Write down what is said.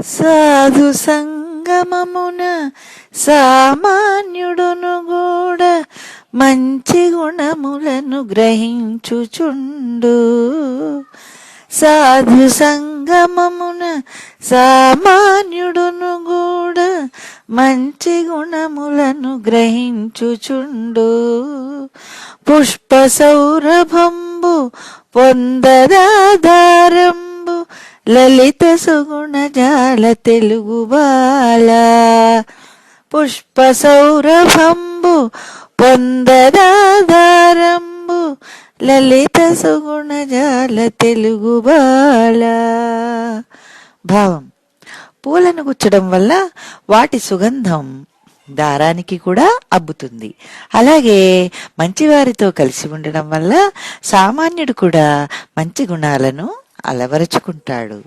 సాధు సంగమమున సామాన్యుడును కూడా మంచి గుణములను గ్రహించుచుండు. సాధు సంగమమున సామాన్యుడును కూడా మంచి గుణములను గ్రహించుచుండు. పుష్ప సౌరభంబు పొందదాధారంబు లలిత సుగుణ జాల తెలుగు బాల. పుష్ప సౌరభంబు పొందదాధారంబు లలిత సుగుణ జాల తెలుగు బాల. భావం: పూలను గుచ్చడం వల్ల వాటి సుగంధం దారానికి కూడా అబ్బుతుంది. అలాగే మంచివారితో కలిసి ఉండడం వల్ల సామాన్యుడు కూడా మంచి గుణాలను అలవరుచుకుంటాడు.